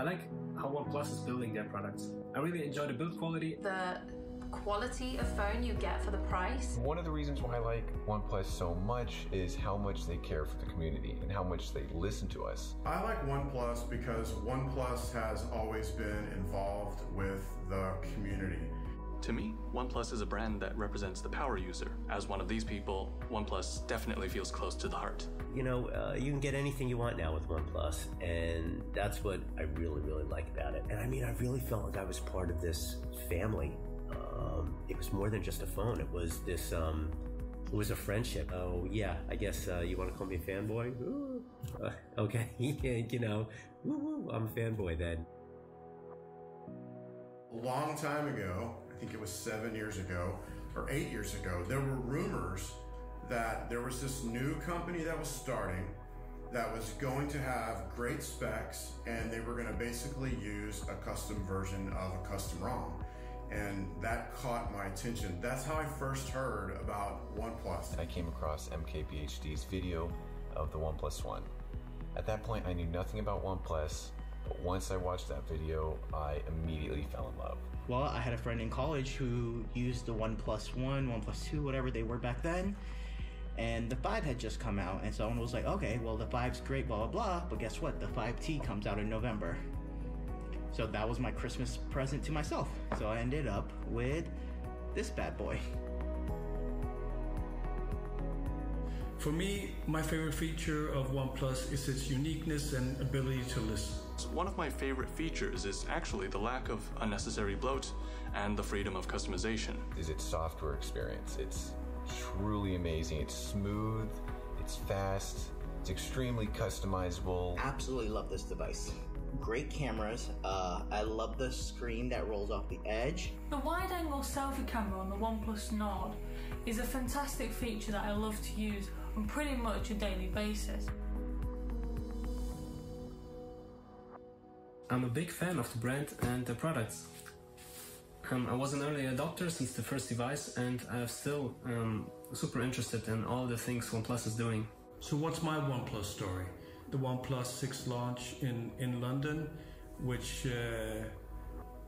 I like how OnePlus is building their products. I really enjoy the build quality. The quality of phone you get for the price. One of the reasons why I like OnePlus so much is how much they care for the community and how much they listen to us. I like OnePlus because OnePlus has always been involved with the community. To me, OnePlus is a brand that represents the power user. As one of these people, OnePlus definitely feels close to the heart. You know, you can get anything you want now with OnePlus, and that's what I really, really like about it. And I mean, I really felt like I was part of this family. It was more than just a phone. It was this, it was a friendship. Oh yeah, I guess you want to call me a fanboy? Okay, you know, I'm a fanboy then. A long time ago, I think it was 7 years ago or 8 years ago, there were rumors that there was this new company that was starting that was going to have great specs, and they were going to basically use a custom version of a custom ROM. And that caught my attention. That's how I first heard about OnePlus. I came across MKBHD's video of the OnePlus One. At that point, I knew nothing about OnePlus, but once I watched that video, I immediately fell in love. Well, I had a friend in college who used the OnePlus One, OnePlus Two, whatever they were back then, and the 5 had just come out, and someone was like, okay, well, the 5's great, blah, blah, blah, but guess what? The 5T comes out in November. So that was my Christmas present to myself. So I ended up with this bad boy. For me, my favorite feature of OnePlus is its uniqueness and ability to listen. One of my favorite features is actually the lack of unnecessary bloat and the freedom of customization. Is its software experience. It's truly amazing. It's smooth, it's fast, it's extremely customizable. Absolutely love this device. Great cameras. I love the screen that rolls off the edge. The wide-angle selfie camera on the OnePlus Nord is a fantastic feature that I love to use on pretty much a daily basis. I'm a big fan of the brand and the products. I was an early adopter since the first device, and I'm still super interested in all the things OnePlus is doing. So what's my OnePlus story? The OnePlus 6 launch in London, which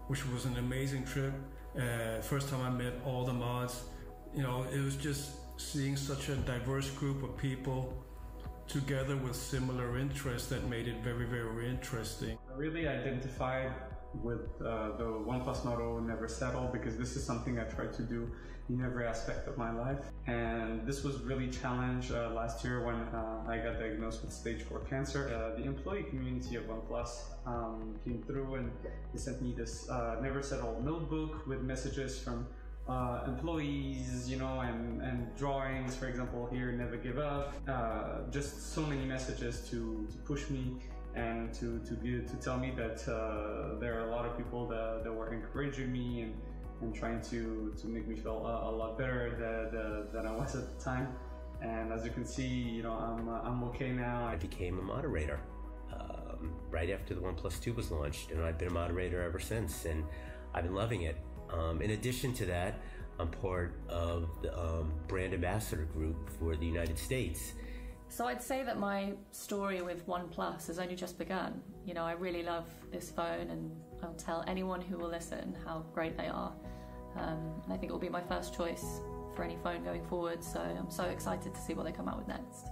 was an amazing trip. First time I met all the mods. You know, it was just seeing such a diverse group of people together with similar interests that made it very, very interesting. I really identified with the OnePlus motto, never settle, because this is something I try to do in every aspect of my life. And this was really challenged last year when I got diagnosed with stage 4 cancer. The employee community of OnePlus came through and they sent me this never settle notebook with messages from employees, you know, and drawings, for example, here, never give up. Just so many messages to push me and to tell me that there are a lot of people that were encouraging me and trying to make me feel a lot better than I was at the time. And as you can see, you know, I'm okay now. I became a moderator right after the OnePlus 2 was launched, and I've been a moderator ever since, and I've been loving it. In addition to that, I'm part of the brand ambassador group for the United States. So I'd say that my story with OnePlus has only just begun. You know, I really love this phone, and I'll tell anyone who will listen how great they are. And I think it will be my first choice for any phone going forward, so I'm so excited to see what they come out with next.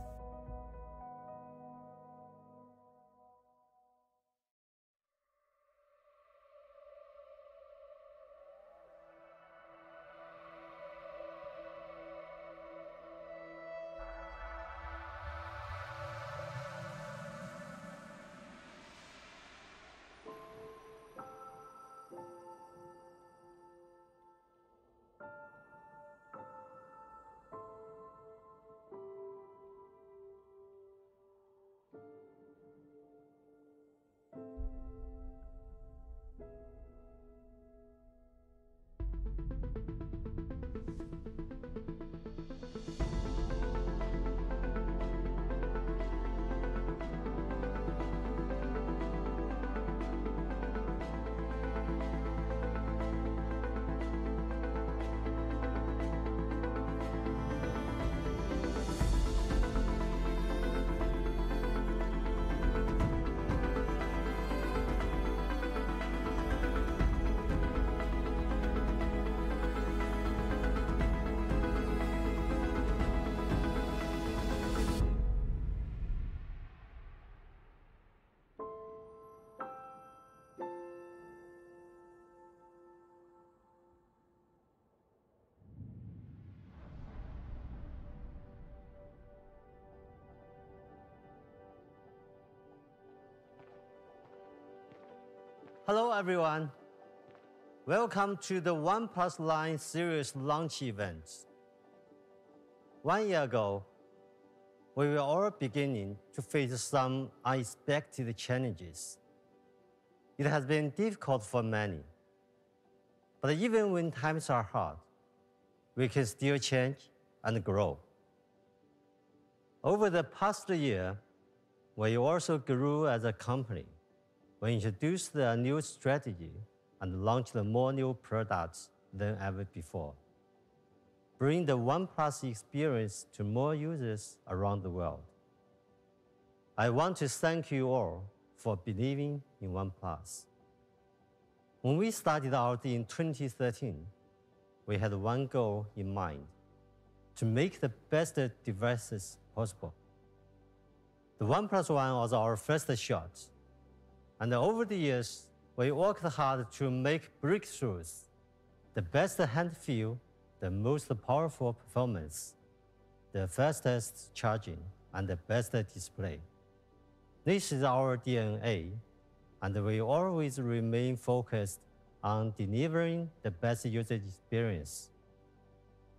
Hello everyone. Welcome to the OnePlus line series launch event. 1 year ago, we were all beginning to face some unexpected challenges. It has been difficult for many. But even when times are hard, we can still change and grow. Over the past year, we also grew as a company. We introduced a new strategy and launched more new products than ever before. Bring the OnePlus experience to more users around the world. I want to thank you all for believing in OnePlus. When we started out in 2013, we had one goal in mind: to make the best devices possible. The OnePlus One was our first shot, and over the years, we worked hard to make breakthroughs: the best hand feel, the most powerful performance, the fastest charging, and the best display. This is our DNA, and we always remain focused on delivering the best user experience.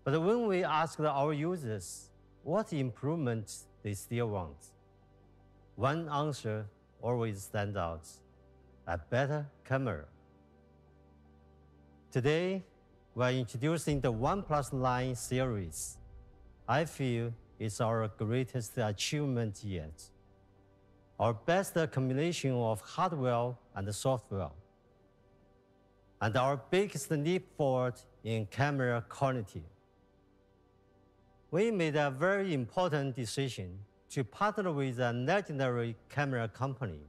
But when we asked our users what improvements they still want, one answer always stands out: a better camera. Today, we are introducing the OnePlus line series. I feel it's our greatest achievement yet. Our best combination of hardware and software, and our biggest leap forward in camera quality. We made a very important decision to partner with a legendary camera company,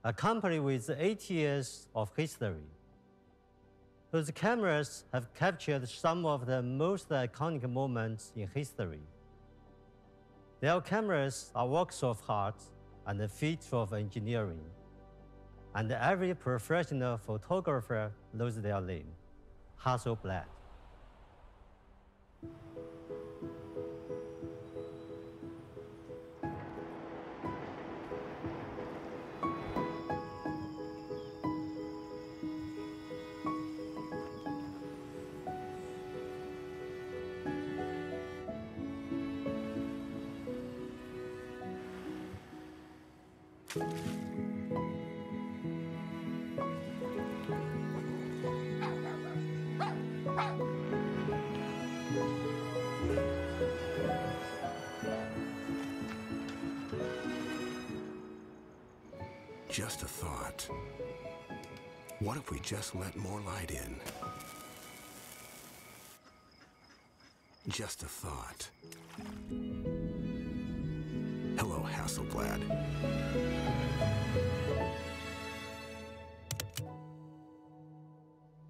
a company with 80 years of history, whose cameras have captured some of the most iconic moments in history. Their cameras are works of art and a feat of engineering, and every professional photographer knows their name: Hasselblad. Just a thought. What if we just let more light in? Just a thought. Hello, Hasselblad.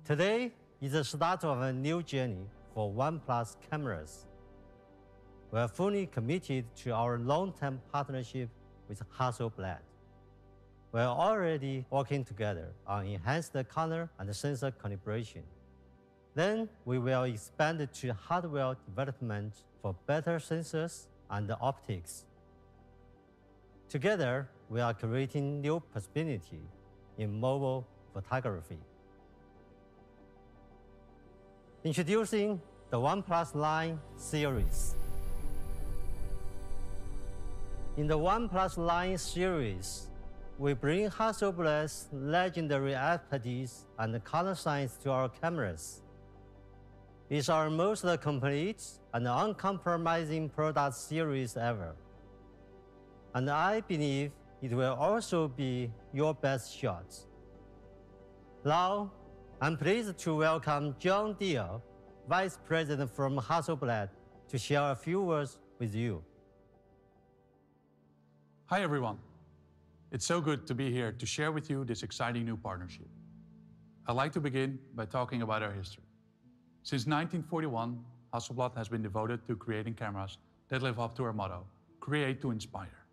Today is the start of a new journey for OnePlus cameras. We are fully committed to our long-term partnership with Hasselblad. We are already working together on enhanced color and sensor calibration. Then we will expand to hardware development for better sensors and optics. Together, we are creating new possibility in mobile photography. Introducing the OnePlus line series. In the OnePlus line series, we bring Hasselblad's legendary expertise and color science to our cameras. It's our most complete and uncompromising product series ever. And I believe it will also be your best shot. Now, I'm pleased to welcome John Deere, Vice President from Hasselblad, to share a few words with you. Hi everyone. It's so good to be here to share with you this exciting new partnership. I'd like to begin by talking about our history. Since 1941, Hasselblad has been devoted to creating cameras that live up to our motto, create to inspire.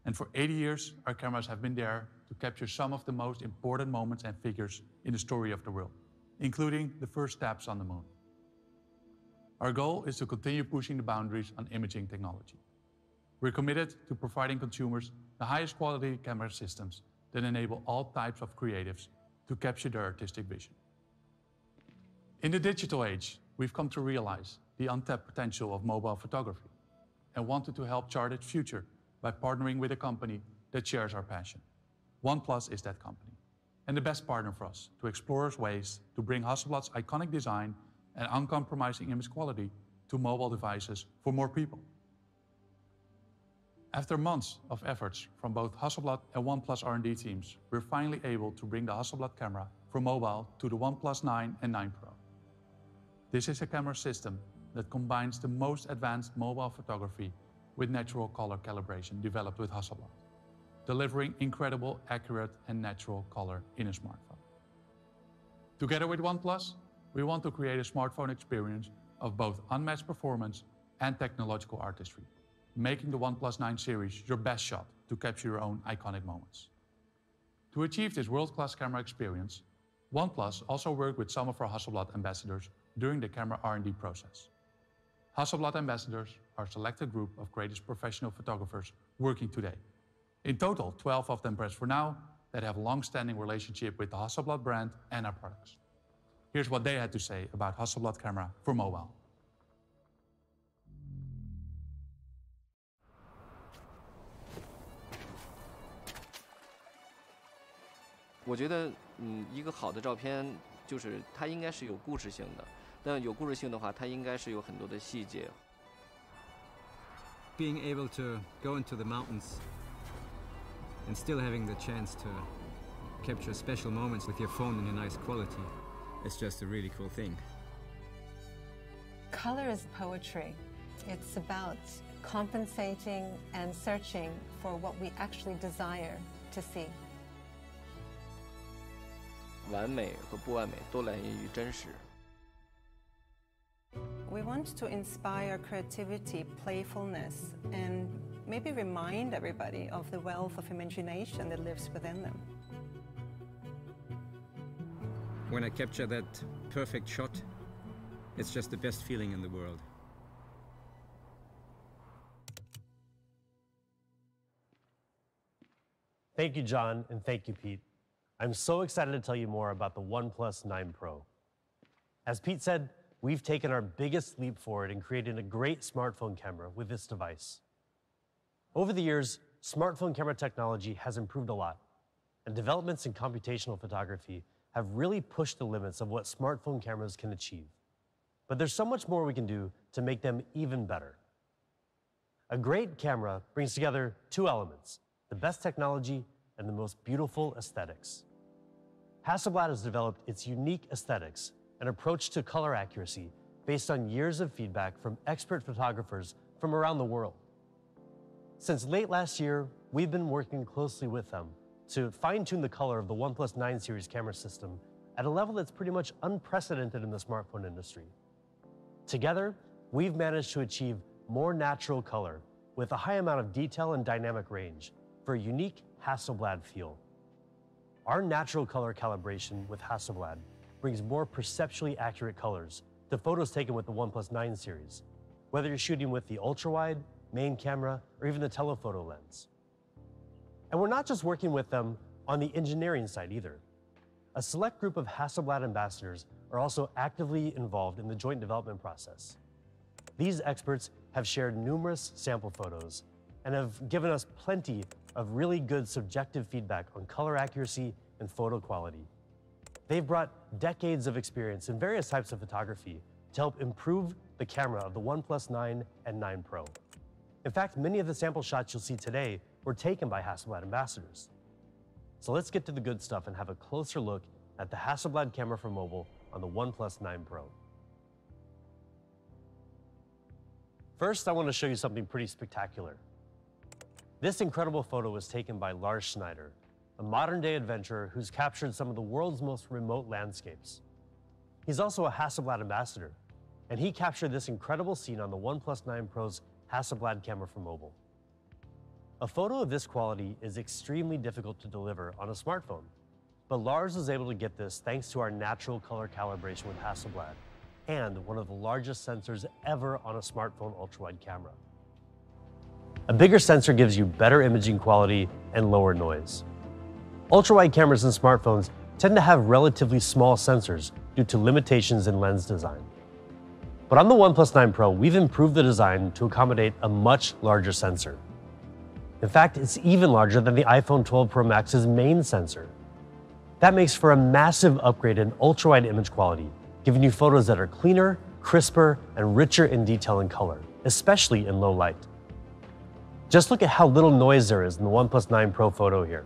And for 80 years, our cameras have been there to capture some of the most important moments and figures in the story of the world, including the first steps on the moon. Our goal is to continue pushing the boundaries on imaging technology. We're committed to providing consumers the highest quality camera systems that enable all types of creatives to capture their artistic vision. In the digital age, we've come to realize the untapped potential of mobile photography and wanted to help chart its future by partnering with a company that shares our passion. OnePlus is that company, and the best partner for us to explore ways to bring Hasselblad's iconic design and uncompromising image quality to mobile devices for more people. After months of efforts from both Hasselblad and OnePlus R&D teams, we're finally able to bring the Hasselblad camera for mobile to the OnePlus 9 and 9 Pro. This is a camera system that combines the most advanced mobile photography with natural color calibration developed with Hasselblad, delivering incredible, accurate, and natural color in a smartphone. Together with OnePlus, we want to create a smartphone experience of both unmatched performance and technological artistry, making the OnePlus 9 series your best shot to capture your own iconic moments. To achieve this world-class camera experience, OnePlus also worked with some of our Hasselblad ambassadors during the camera R&D process. Hasselblad ambassadors are a selected group of greatest professional photographers working today. In total, 12 of them press for now that have a long-standing relationship with the Hasselblad brand and our products. Here's what they had to say about Hasselblad camera for mobile.我觉得，一个好的照片就是它应该是有故事性的。但有故事性的话，它应该是有很多的细节。Being able to go into the mountains and still having the chance to capture special moments with your phone in a nice quality is just a really cool thing. Color is poetry. It's about compensating and searching for what we actually desire to see. 完美和不完美都来源于真实。We want to inspire creativity, playfulness, and maybe remind everybody of the wealth of imagination that lives within them. When I capture that perfect shot, it's just the best feeling in the world. Thank you, John, and thank you, Pete. I'm so excited to tell you more about the OnePlus 9 Pro. As Pete said, we've taken our biggest leap forward in creating a great smartphone camera with this device. Over the years, smartphone camera technology has improved a lot, and developments in computational photography have really pushed the limits of what smartphone cameras can achieve. But there's so much more we can do to make them even better. A great camera brings together two elements, the best technology and the most beautiful aesthetics. Hasselblad has developed its unique aesthetics, an approach to color accuracy based on years of feedback from expert photographers from around the world. Since late last year, we've been working closely with them to fine-tune the color of the OnePlus 9 series camera system at a level that's pretty much unprecedented in the smartphone industry. Together, we've managed to achieve more natural color with a high amount of detail and dynamic range for a unique Hasselblad feel. Our natural color calibration with Hasselblad brings more perceptually accurate colors to photos taken with the OnePlus 9 series, whether you're shooting with the ultra-wide, main camera, or even the telephoto lens. And we're not just working with them on the engineering side either. A select group of Hasselblad ambassadors are also actively involved in the joint development process. These experts have shared numerous sample photos and have given us plenty of really good subjective feedback on color accuracy and photo quality. They've brought decades of experience in various types of photography to help improve the camera of the OnePlus 9 and 9 Pro. In fact, many of the sample shots you'll see today were taken by Hasselblad ambassadors. So let's get to the good stuff and have a closer look at the Hasselblad camera for mobile on the OnePlus 9 Pro. First, I want to show you something pretty spectacular. This incredible photo was taken by Lars Schneider, a modern-day adventurer who's captured some of the world's most remote landscapes. He's also a Hasselblad ambassador, and he captured this incredible scene on the OnePlus 9 Pro's Hasselblad camera for mobile. A photo of this quality is extremely difficult to deliver on a smartphone, but Lars was able to get this thanks to our natural color calibration with Hasselblad and one of the largest sensors ever on a smartphone ultra-wide camera. A bigger sensor gives you better imaging quality and lower noise. ultra-wide cameras in smartphones tend to have relatively small sensors due to limitations in lens design. But on the OnePlus 9 Pro, we've improved the design to accommodate a much larger sensor. In fact, it's even larger than the iPhone 12 Pro Max's main sensor. That makes for a massive upgrade in ultra-wide image quality, giving you photos that are cleaner, crisper, and richer in detail and color, especially in low light. Just look at how little noise there is in the OnePlus 9 Pro photo here.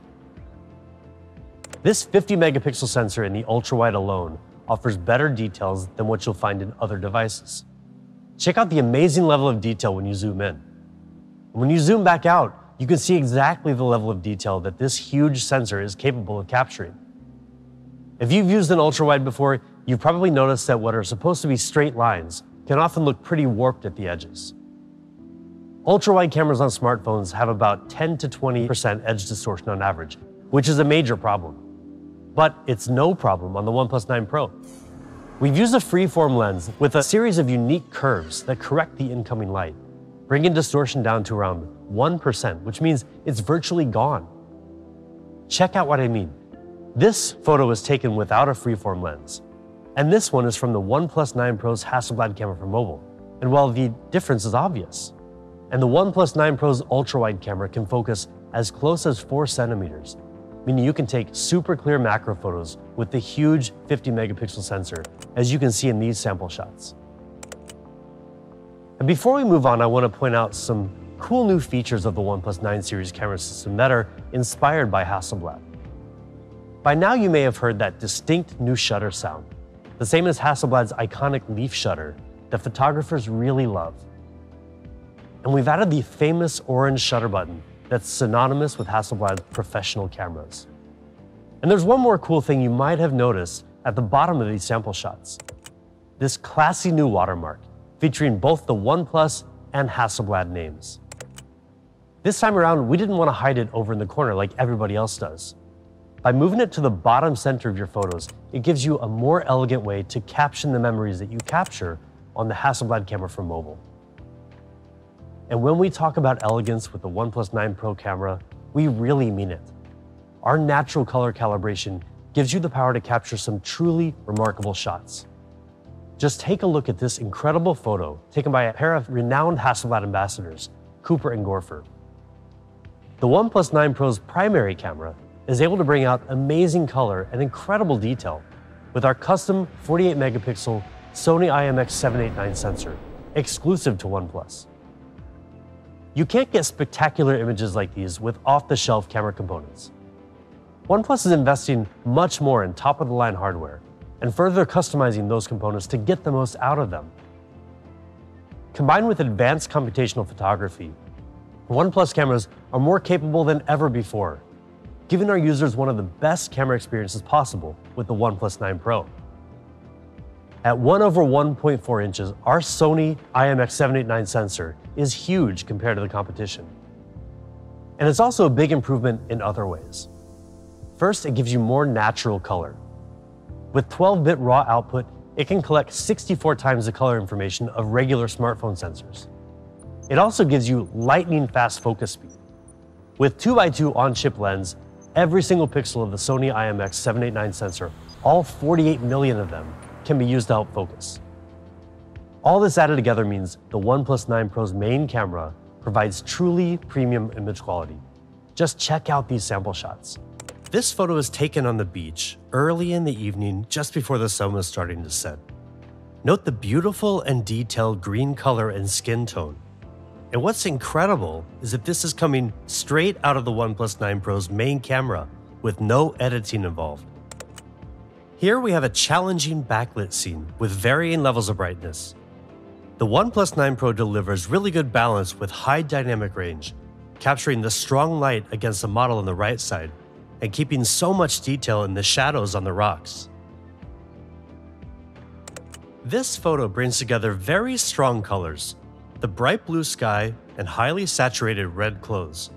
This 50-megapixel sensor in the ultra-wide alone offers better details than what you'll find in other devices. Check out the amazing level of detail when you zoom in. When you zoom back out, you can see exactly the level of detail that this huge sensor is capable of capturing. If you've used an ultra-wide before, you've probably noticed that what are supposed to be straight lines can often look pretty warped at the edges. Ultra-wide cameras on smartphones have about 10 to 20% edge distortion on average, which is a major problem. But it's no problem on the OnePlus 9 Pro. We've used a freeform lens with a series of unique curves that correct the incoming light, bringing distortion down to around 1%, which means it's virtually gone. Check out what I mean. This photo was taken without a freeform lens, and this one is from the OnePlus 9 Pro's Hasselblad camera for mobile. And while the difference is obvious, and the OnePlus 9 Pro's ultra-wide camera can focus as close as 4 centimeters, meaning you can take super clear macro photos with the huge 50-megapixel sensor, as you can see in these sample shots. And before we move on, I want to point out some cool new features of the OnePlus 9 series camera system that are inspired by Hasselblad. By now you may have heard that distinct new shutter sound, the same as Hasselblad's iconic leaf shutter that photographers really love. And we've added the famous orange shutter button that's synonymous with Hasselblad's professional cameras. And there's one more cool thing you might have noticed at the bottom of these sample shots. This classy new watermark, featuring both the OnePlus and Hasselblad names. This time around, we didn't want to hide it over in the corner like everybody else does. By moving it to the bottom center of your photos, it gives you a more elegant way to caption the memories that you capture on the Hasselblad camera for mobile. And when we talk about elegance with the OnePlus 9 Pro camera, we really mean it. Our natural color calibration gives you the power to capture some truly remarkable shots. Just take a look at this incredible photo taken by a pair of renowned Hasselblad ambassadors, Cooper and Gorfer. The OnePlus 9 Pro's primary camera is able to bring out amazing color and incredible detail with our custom 48-megapixel Sony IMX789 sensor, exclusive to OnePlus. You can't get spectacular images like these with off-the-shelf camera components. OnePlus is investing much more in top-of-the-line hardware and further customizing those components to get the most out of them. Combined with advanced computational photography, OnePlus cameras are more capable than ever before, giving our users one of the best camera experiences possible with the OnePlus 9 Pro. At 1/1.4 inches, our Sony IMX789 sensor is huge compared to the competition. And it's also a big improvement in other ways. First, it gives you more natural color. With 12-bit raw output, it can collect 64 times the color information of regular smartphone sensors. It also gives you lightning-fast focus speed. With 2x2 on-chip lens, every single pixel of the Sony IMX789 sensor, all 48 million of them, can be used to help focus. All this added together means the OnePlus 9 Pro's main camera provides truly premium image quality. Just check out these sample shots. This photo was taken on the beach early in the evening just before the sun was starting to set. Note the beautiful and detailed green color and skin tone. And what's incredible is that this is coming straight out of the OnePlus 9 Pro's main camera with no editing involved. Here we have a challenging backlit scene with varying levels of brightness. The OnePlus 9 Pro delivers really good balance with high dynamic range, capturing the strong light against the model on the right side and keeping so much detail in the shadows on the rocks. This photo brings together very strong colors, the bright blue sky and highly saturated red clothes.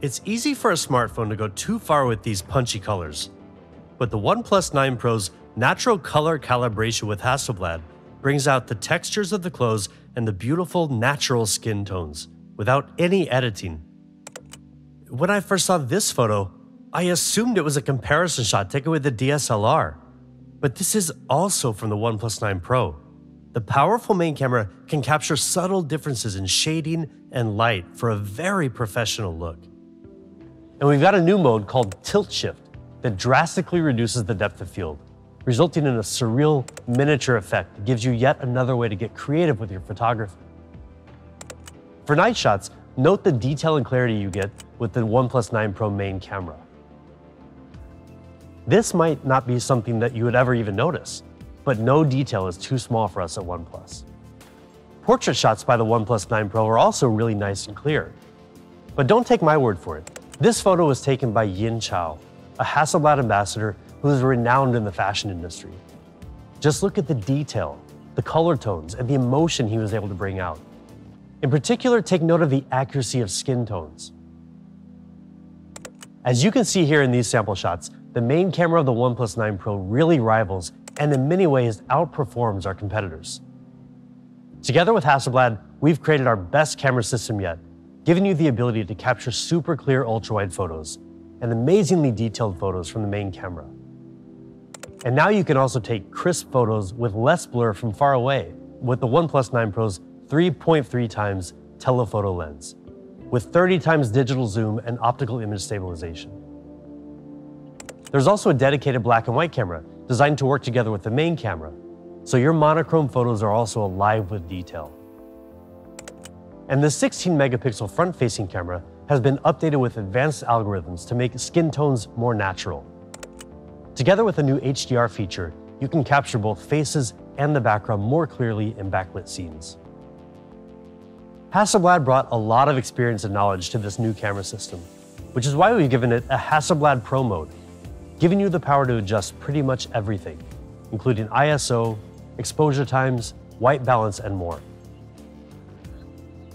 It's easy for a smartphone to go too far with these punchy colors, but the OnePlus 9 Pro's natural color calibration with Hasselblad brings out the textures of the clothes and the beautiful natural skin tones without any editing. When I first saw this photo, I assumed it was a comparison shot taken with the DSLR. But this is also from the OnePlus 9 Pro. The powerful main camera can capture subtle differences in shading and light for a very professional look. And we've got a new mode called Tilt Shift that drastically reduces the depth of field, resulting in a surreal miniature effect that gives you yet another way to get creative with your photography. For night shots, note the detail and clarity you get with the OnePlus 9 Pro main camera. This might not be something that you would ever even notice, but no detail is too small for us at OnePlus. Portrait shots by the OnePlus 9 Pro are also really nice and clear. But don't take my word for it. This photo was taken by Yin Chao, a Hasselblad ambassador who is renowned in the fashion industry. Just look at the detail, the color tones, and the emotion he was able to bring out. In particular, take note of the accuracy of skin tones. As you can see here in these sample shots, the main camera of the OnePlus 9 Pro really rivals and in many ways outperforms our competitors. Together with Hasselblad, we've created our best camera system yet, giving you the ability to capture super clear ultra-wide photos and amazingly detailed photos from the main camera. And now you can also take crisp photos with less blur from far away with the OnePlus 9 Pro's 3.3 times telephoto lens, with 30 times digital zoom and optical image stabilization. There's also a dedicated black and white camera designed to work together with the main camera, so your monochrome photos are also alive with detail. And the 16 megapixel front-facing camera has been updated with advanced algorithms to make skin tones more natural. Together with a new HDR feature, you can capture both faces and the background more clearly in backlit scenes. Hasselblad brought a lot of experience and knowledge to this new camera system, which is why we've given it a Hasselblad Pro mode, giving you the power to adjust pretty much everything, including ISO, exposure times, white balance, and more.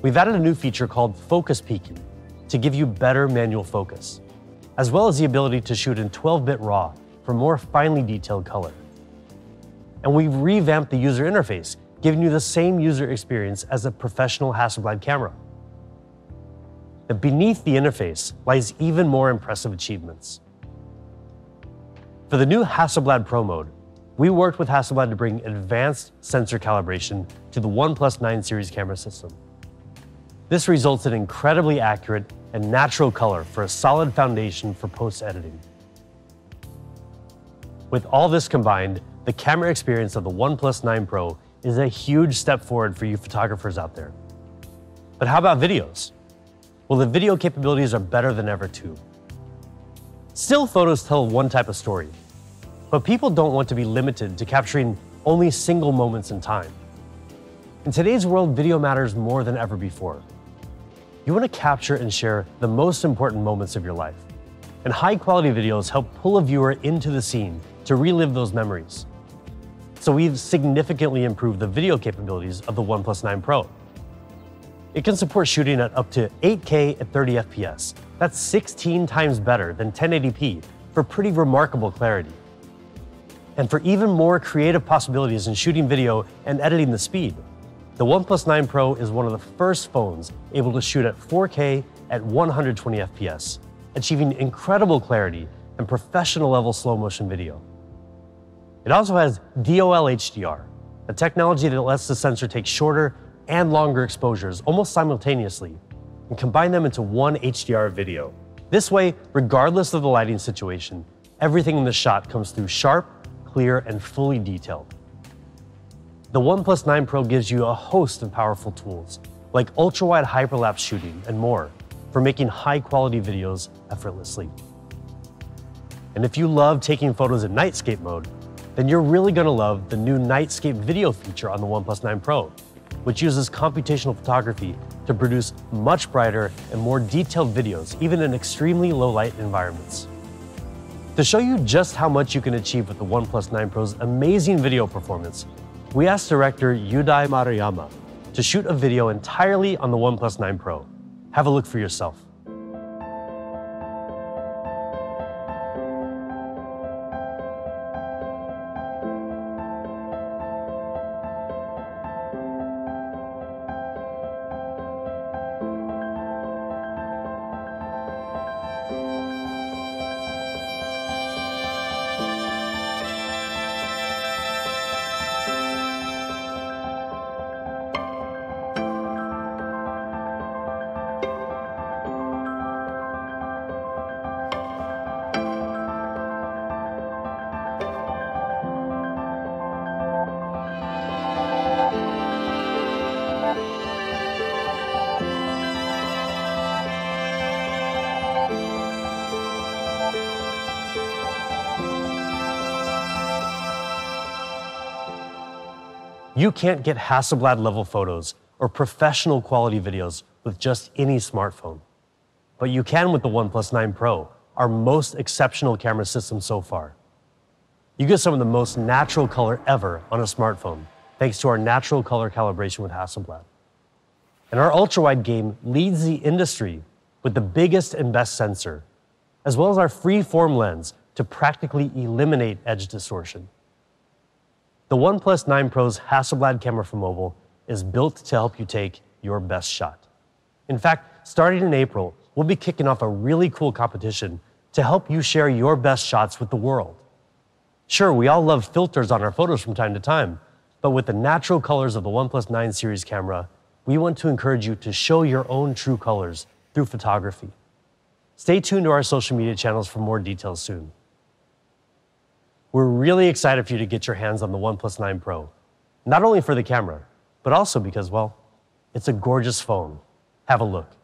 We've added a new feature called focus peaking to give you better manual focus, as well as the ability to shoot in 12-bit RAW for more finely detailed color. And we've revamped the user interface, giving you the same user experience as a professional Hasselblad camera. And beneath the interface lies even more impressive achievements. For the new Hasselblad Pro mode, we worked with Hasselblad to bring advanced sensor calibration to the OnePlus 9 series camera system. This results in incredibly accurate and natural color for a solid foundation for post-editing. With all this combined, the camera experience of the OnePlus 9 Pro is a huge step forward for you photographers out there. But how about videos? Well, the video capabilities are better than ever too. Still photos tell one type of story, but people don't want to be limited to capturing only single moments in time. In today's world, video matters more than ever before. You want to capture and share the most important moments of your life, and high-quality videos help pull a viewer into the scene to relive those memories. So we've significantly improved the video capabilities of the OnePlus 9 Pro. It can support shooting at up to 8K at 30 FPS. That's 16 times better than 1080p for pretty remarkable clarity. And for even more creative possibilities in shooting video and editing the speed, the OnePlus 9 Pro is one of the first phones able to shoot at 4K at 120 FPS, achieving incredible clarity and professional level slow motion video. It also has DOL HDR, a technology that lets the sensor take shorter and longer exposures almost simultaneously and combine them into one HDR video. This way, regardless of the lighting situation, everything in the shot comes through sharp, clear, and fully detailed. The OnePlus 9 Pro gives you a host of powerful tools, like ultra-wide hyperlapse shooting and more, for making high-quality videos effortlessly. And if you love taking photos in Nightscape mode, then you're really going to love the new Nightscape video feature on the OnePlus 9 Pro, which uses computational photography to produce much brighter and more detailed videos, even in extremely low light environments. To show you just how much you can achieve with the OnePlus 9 Pro's amazing video performance, we asked director Yudai Maruyama to shoot a video entirely on the OnePlus 9 Pro. Have a look for yourself. You can't get Hasselblad level photos or professional quality videos with just any smartphone. But you can with the OnePlus 9 Pro, our most exceptional camera system so far. You get some of the most natural color ever on a smartphone, thanks to our natural color calibration with Hasselblad. And our ultra-wide game leads the industry with the biggest and best sensor, as well as our free-form lens to practically eliminate edge distortion. The OnePlus 9 Pro's Hasselblad camera for mobile is built to help you take your best shot. In fact, starting in April, we'll be kicking off a really cool competition to help you share your best shots with the world. Sure, we all love filters on our photos from time to time, but with the natural colors of the OnePlus 9 series camera, we want to encourage you to show your own true colors through photography. Stay tuned to our social media channels for more details soon. We're really excited for you to get your hands on the OnePlus 9 Pro, not only for the camera, but also because, well, it's a gorgeous phone. Have a look.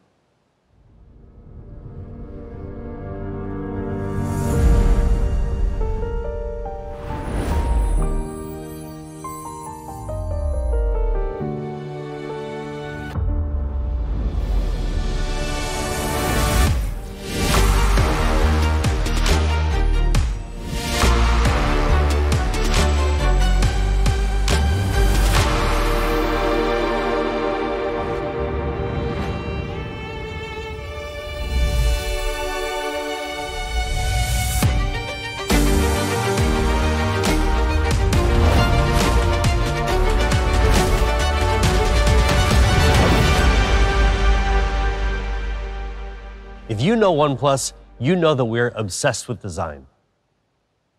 If you know OnePlus, you know that we're obsessed with design.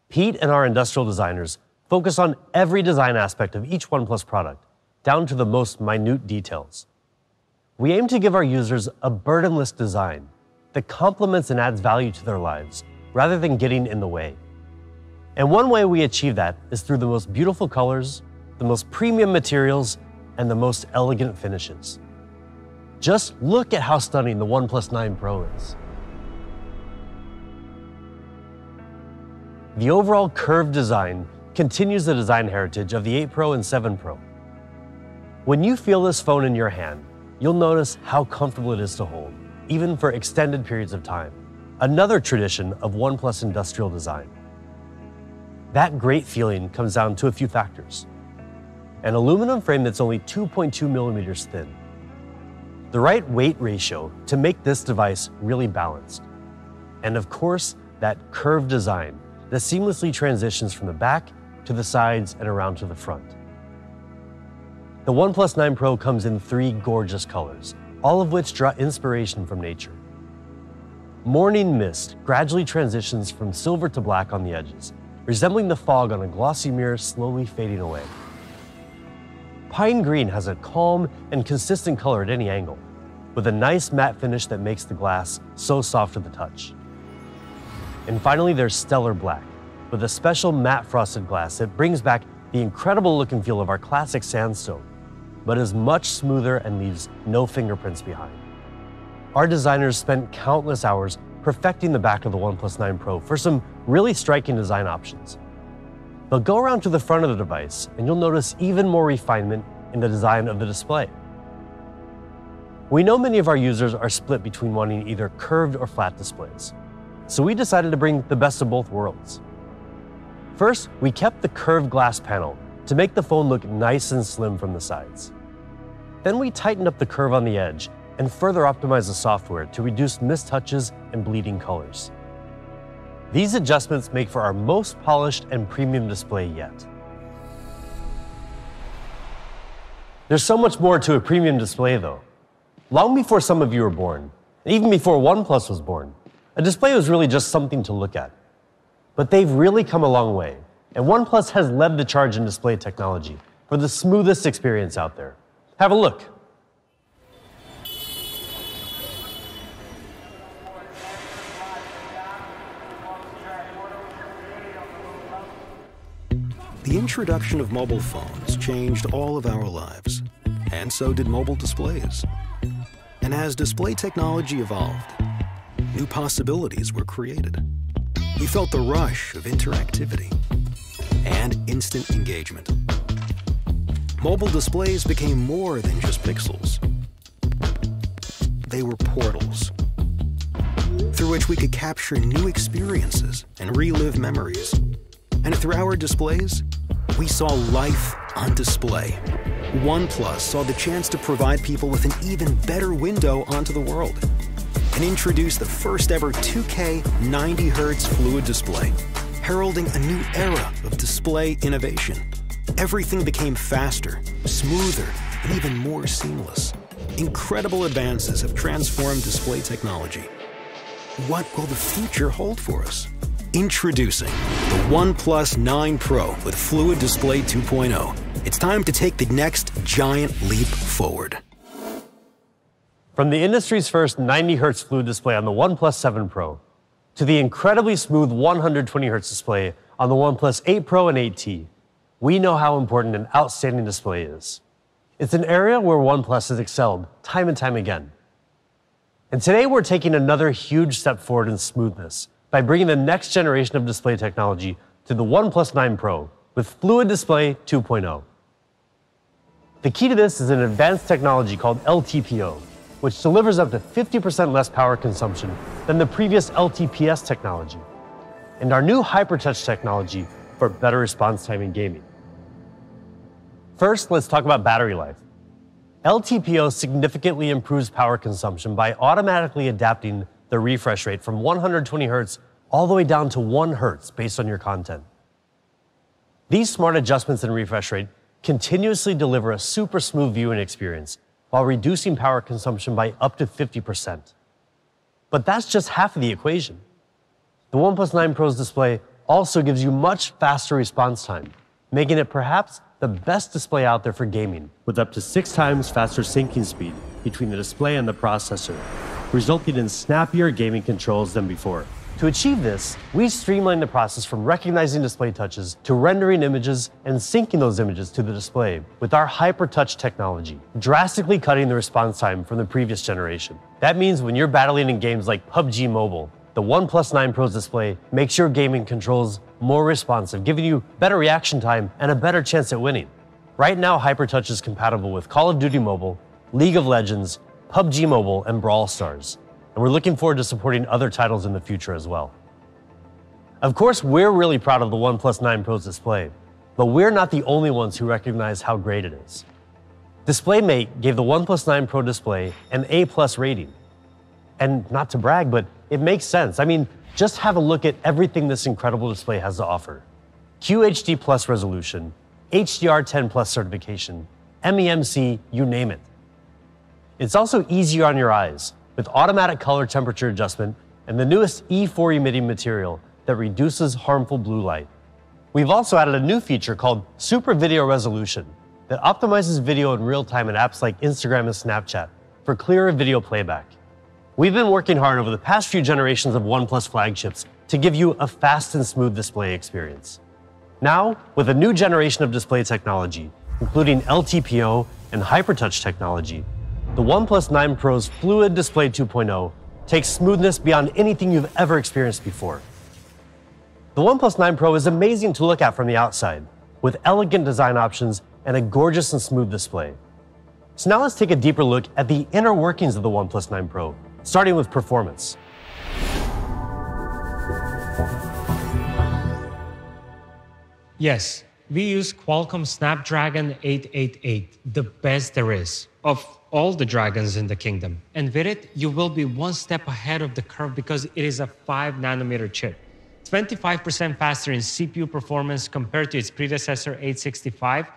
Pete and our industrial designers focus on every design aspect of each OnePlus product, down to the most minute details. We aim to give our users a burdenless design that complements and adds value to their lives, rather than getting in the way. And one way we achieve that is through the most beautiful colors, the most premium materials, and the most elegant finishes. Just look at how stunning the OnePlus 9 Pro is. The overall curved design continues the design heritage of the 8 Pro and 7 Pro. When you feel this phone in your hand, you'll notice how comfortable it is to hold, even for extended periods of time. Another tradition of OnePlus industrial design. That great feeling comes down to a few factors. An aluminum frame that's only 2.2 millimeters thin. The right weight ratio to make this device really balanced. And of course, that curved design that seamlessly transitions from the back to the sides and around to the front. The OnePlus 9 Pro comes in 3 gorgeous colors, all of which draw inspiration from nature. Morning mist gradually transitions from silver to black on the edges, resembling the fog on a glossy mirror slowly fading away. Pine green has a calm and consistent color at any angle, with a nice matte finish that makes the glass so soft to the touch. And finally, there's stellar black, with a special matte frosted glass that brings back the incredible look and feel of our classic sandstone, but is much smoother and leaves no fingerprints behind. Our designers spent countless hours perfecting the back of the OnePlus 9 Pro for some really striking design options. But go around to the front of the device and you'll notice even more refinement in the design of the display. We know many of our users are split between wanting either curved or flat displays, so we decided to bring the best of both worlds. First, we kept the curved glass panel to make the phone look nice and slim from the sides. Then we tightened up the curve on the edge and further optimized the software to reduce mistouches and bleeding colors. These adjustments make for our most polished and premium display yet. There's so much more to a premium display though. Long before some of you were born, and even before OnePlus was born, a display was really just something to look at. But they've really come a long way, and OnePlus has led the charge in display technology for the smoothest experience out there. Have a look. The introduction of mobile phones changed all of our lives, and so did mobile displays. And as display technology evolved, new possibilities were created. We felt the rush of interactivity and instant engagement. mobile displays became more than just pixels. They were portals through which we could capture new experiences and relive memories. And through our displays, we saw life on display. OnePlus saw the chance to provide people with an even better window onto the world and introduced the first ever 2K 90Hz fluid display, heralding a new era of display innovation. Everything became faster, smoother, and even more seamless. Incredible advances have transformed display technology. What will the future hold for us? Introducing the OnePlus 9 Pro with Fluid Display 2.0. It's time to take the next giant leap forward. From the industry's first 90Hz fluid display on the OnePlus 7 Pro, to the incredibly smooth 120Hz display on the OnePlus 8 Pro and 8T, we know how important an outstanding display is. It's an area where OnePlus has excelled time and time again. And today we're taking another huge step forward in smoothness by bringing the next generation of display technology to the OnePlus 9 Pro with Fluid Display 2.0. The key to this is an advanced technology called LTPO, which delivers up to 50% less power consumption than the previous LTPS technology, and our new HyperTouch technology for better response time in gaming. First, let's talk about battery life. LTPO significantly improves power consumption by automatically adapting the refresh rate from 120 Hz all the way down to 1 Hz based on your content. These smart adjustments in refresh rate continuously deliver a super smooth viewing experience while reducing power consumption by up to 50%. But that's just half of the equation. The OnePlus 9 Pro's display also gives you much faster response time, making it perhaps the best display out there for gaming, with up to 6 times faster syncing speed between the display and the processor, resulting in snappier gaming controls than before. To achieve this, we streamlined the process from recognizing display touches to rendering images and syncing those images to the display with our HyperTouch technology, drastically cutting the response time from the previous generation. That means when you're battling in games like PUBG Mobile, the OnePlus 9 Pro's display makes your gaming controls more responsive, giving you better reaction time and a better chance at winning. Right now, HyperTouch is compatible with Call of Duty Mobile, League of Legends, PUBG Mobile, and Brawl Stars. And we're looking forward to supporting other titles in the future as well. Of course, we're really proud of the OnePlus 9 Pro's display, but we're not the only ones who recognize how great it is. DisplayMate gave the OnePlus 9 Pro display an A+ rating. And not to brag, but it makes sense. I mean, just have a look at everything this incredible display has to offer. QHD Plus resolution, HDR10 Plus certification, MEMC, you name it. It's also easier on your eyes, with automatic color temperature adjustment and the newest E4 emitting material that reduces harmful blue light. We've also added a new feature called Super Video Resolution that optimizes video in real time in apps like Instagram and Snapchat for clearer video playback. We've been working hard over the past few generations of OnePlus flagships to give you a fast and smooth display experience. Now, with a new generation of display technology, including LTPO and HyperTouch technology, the OnePlus 9 Pro's Fluid Display 2.0 takes smoothness beyond anything you've ever experienced before. The OnePlus 9 Pro is amazing to look at from the outside, with elegant design options and a gorgeous and smooth display. So now let's take a deeper look at the inner workings of the OnePlus 9 Pro, starting with performance. Yes, we use Qualcomm Snapdragon 888, the best there is of all the dragons in the kingdom. And with it, you will be one step ahead of the curve because it is a 5nm chip. 25% faster in CPU performance compared to its predecessor 865,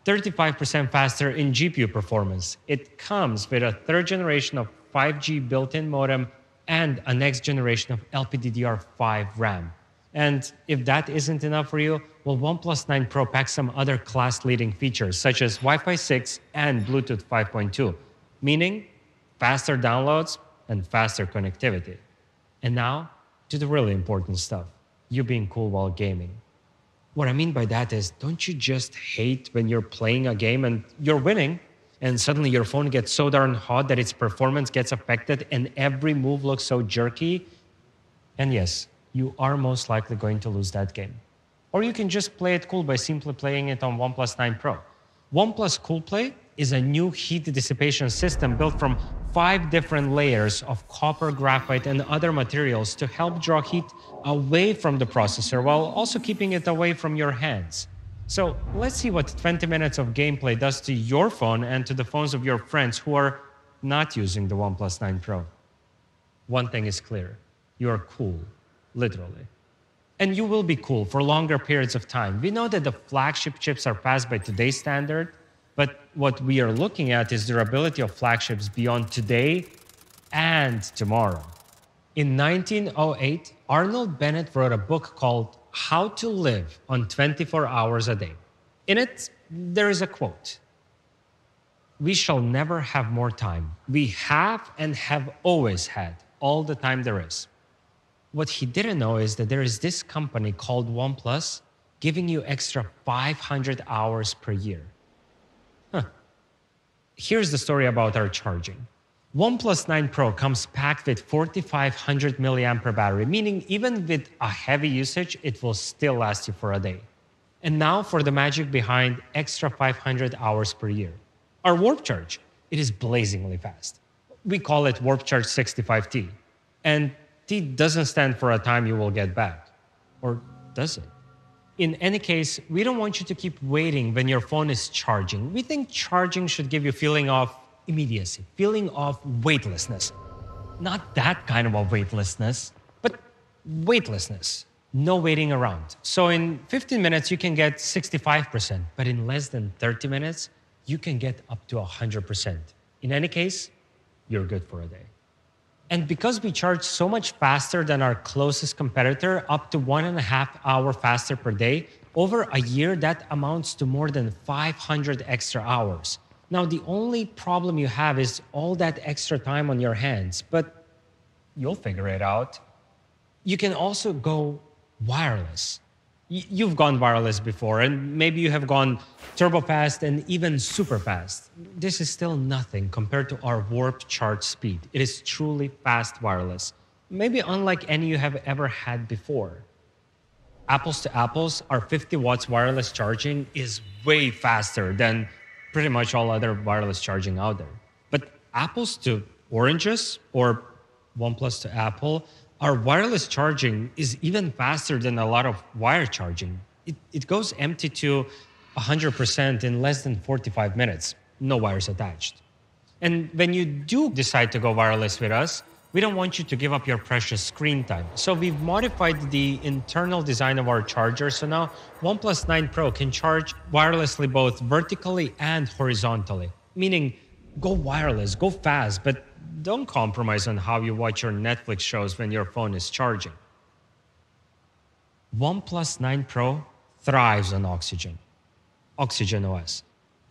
35% faster in GPU performance. It comes with a 3rd generation of 5G built-in modem and a next generation of LPDDR5 RAM. And if that isn't enough for you, well, OnePlus 9 Pro packs some other class-leading features, such as Wi-Fi 6 and Bluetooth 5.2, meaning faster downloads and faster connectivity. And now, to the really important stuff, you being cool while gaming. What I mean by that is, don't you just hate when you're playing a game and you're winning, and suddenly your phone gets so darn hot that its performance gets affected and every move looks so jerky? And yes, you are most likely going to lose that game. Or you can just play it cool by simply playing it on OnePlus 9 Pro. OnePlus CoolPlay is a new heat dissipation system built from 5 different layers of copper, graphite, and other materials to help draw heat away from the processor while also keeping it away from your hands. So let's see what 20 minutes of gameplay does to your phone and to the phones of your friends who are not using the OnePlus 9 Pro. One thing is clear, you are cool, literally. And you will be cool for longer periods of time. We know that the flagship chips are fast by today's standard, but what we are looking at is durability of flagships beyond today and tomorrow. In 1908, Arnold Bennett wrote a book called How to Live on 24 Hours a Day. In it, there is a quote. We shall never have more time. We have and have always had all the time there is. What he didn't know is that there is this company called OnePlus giving you extra 500 hours per year. Here's the story about our charging. OnePlus 9 Pro comes packed with 4500 milliampere battery, meaning even with a heavy usage, it will still last you for a day. And now for the magic behind extra 500 hours per year. Our Warp Charge, it is blazingly fast. We call it Warp Charge 65T. And T doesn't stand for a time you will get back. Or does it? In any case, we don't want you to keep waiting when your phone is charging. We think charging should give you a feeling of immediacy, feeling of weightlessness. Not that kind of a weightlessness, but weightlessness. No waiting around. So in 15 minutes, you can get 65%, but in less than 30 minutes, you can get up to 100%. In any case, you're good for a day. And because we charge so much faster than our closest competitor, up to 1.5 hours faster per day, over a year, that amounts to more than 500 extra hours. Now, the only problem you have is all that extra time on your hands, but you'll figure it out. You can also go wireless. You've gone wireless before, and maybe you have gone turbo fast and even super fast. This is still nothing compared to our Warp Charge speed. It is truly fast wireless, maybe unlike any you have ever had before. Apples to apples, our 50 watts wireless charging is way faster than pretty much all other wireless charging out there. But apples to oranges, or OnePlus to Apple, our wireless charging is even faster than a lot of wire charging. It goes empty to 100% in less than 45 minutes, no wires attached. And when you do decide to go wireless with us, we don't want you to give up your precious screen time. So we've modified the internal design of our charger, so now OnePlus 9 Pro can charge wirelessly both vertically and horizontally, meaning go wireless, go fast, but don't compromise on how you watch your Netflix shows when your phone is charging. OnePlus 9 Pro thrives on Oxygen OS.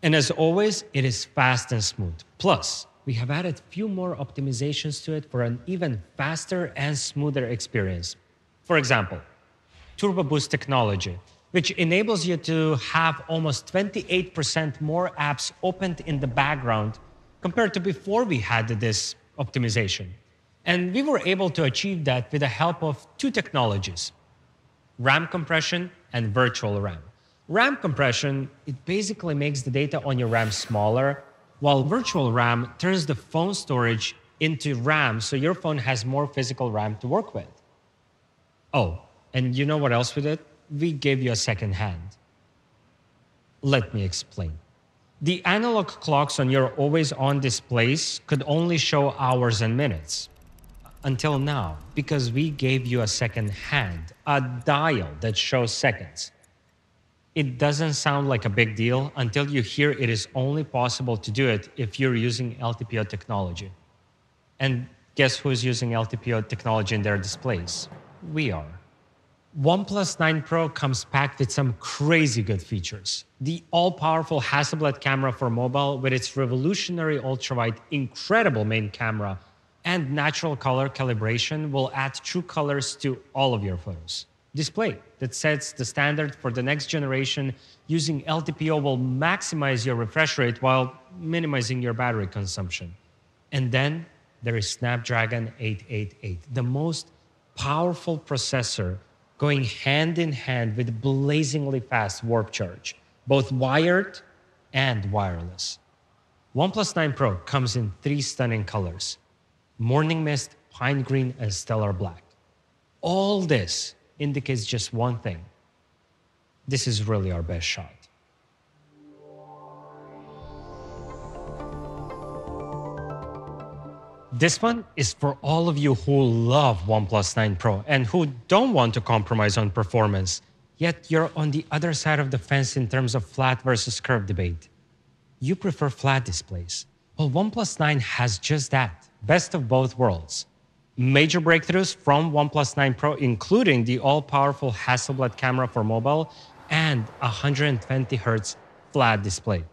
And as always, it is fast and smooth. Plus, we have added a few more optimizations to it for an even faster and smoother experience. For example, Turbo Boost technology, which enables you to have almost 28% more apps opened in the background compared to before we had this optimization. And we were able to achieve that with the help of 2 technologies, RAM compression and virtual RAM. RAM compression, it basically makes the data on your RAM smaller, while virtual RAM turns the phone storage into RAM, so your phone has more physical RAM to work with. Oh, and you know what else we did? We gave you a second hand. Let me explain. The analog clocks on your always-on displays could only show hours and minutes. Until now, because we gave you a second hand, a dial that shows seconds. It doesn't sound like a big deal until you hear it is only possible to do it if you're using LTPO technology. And guess who's using LTPO technology in their displays? We are. OnePlus 9 Pro comes packed with some crazy good features. The all-powerful Hasselblad camera for mobile with its revolutionary ultrawide, incredible main camera, and natural color calibration will add true colors to all of your photos. Display that sets the standard for the next generation using LTPO will maximize your refresh rate while minimizing your battery consumption. And then there is Snapdragon 888, the most powerful processor going hand in hand with blazingly fast Warp Charge, both wired and wireless. OnePlus 9 Pro comes in 3 stunning colors: Morning Mist, Pine Green, and Stellar Black. All this indicates just one thing: this is really our best shot. This one is for all of you who love OnePlus 9 Pro and who don't want to compromise on performance, yet you're on the other side of the fence in terms of flat versus curved debate. You prefer flat displays. Well, OnePlus 9 has just that, best of both worlds. Major breakthroughs from OnePlus 9 Pro, including the all-powerful Hasselblad camera for mobile and 120Hz flat display.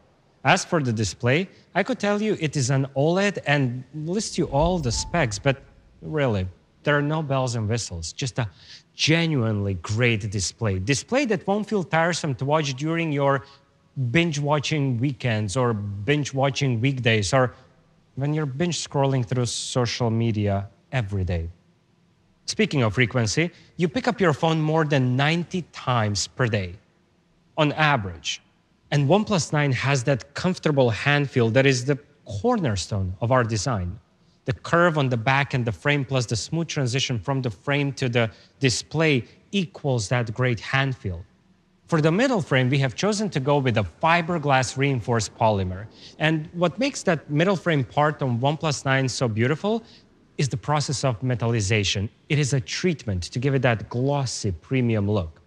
As for the display, I could tell you it is an OLED and list you all the specs, but really, there are no bells and whistles, just a genuinely great display. Display that won't feel tiresome to watch during your binge-watching weekends or binge-watching weekdays or when you're binge-scrolling through social media every day. Speaking of frequency, you pick up your phone more than 90 times per day, on average. And OnePlus 9 has that comfortable hand feel that is the cornerstone of our design. The curve on the back and the frame plus the smooth transition from the frame to the display equals that great hand feel. For the middle frame, we have chosen to go with a Fibre Glass reinforced polymer. And what makes that middle frame part on OnePlus 9 so beautiful is the process of metallization. It is a treatment to give it that glossy premium look.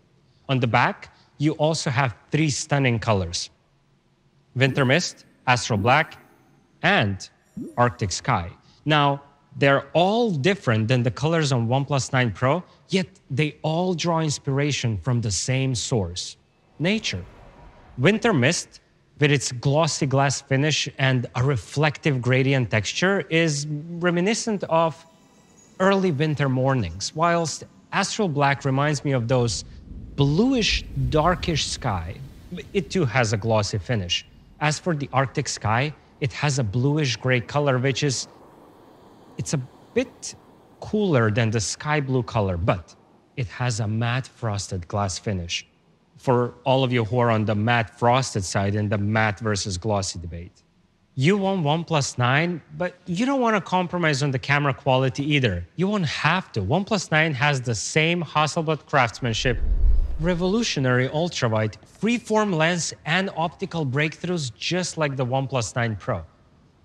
On the back, you also have 3 stunning colors: Winter Mist, Astral Black, and Arctic Sky. Now, they're all different than the colors on OnePlus 9 Pro, yet they all draw inspiration from the same source: nature. Winter Mist, with its glossy glass finish and a reflective gradient texture, is reminiscent of early winter mornings, whilst Astral Black reminds me of those bluish, darkish sky. It too has a glossy finish. As for the Arctic Sky, it has a bluish gray color, which is, it's a bit cooler than the sky blue color, but it has a matte frosted glass finish. For all of you who are on the matte frosted side in the matte versus glossy debate. You want OnePlus 9, but you don't want to compromise on the camera quality either. You won't have to. OnePlus 9 has the same Hasselblad craftsmanship, revolutionary ultrawide, freeform lens, and optical breakthroughs just like the OnePlus 9 Pro.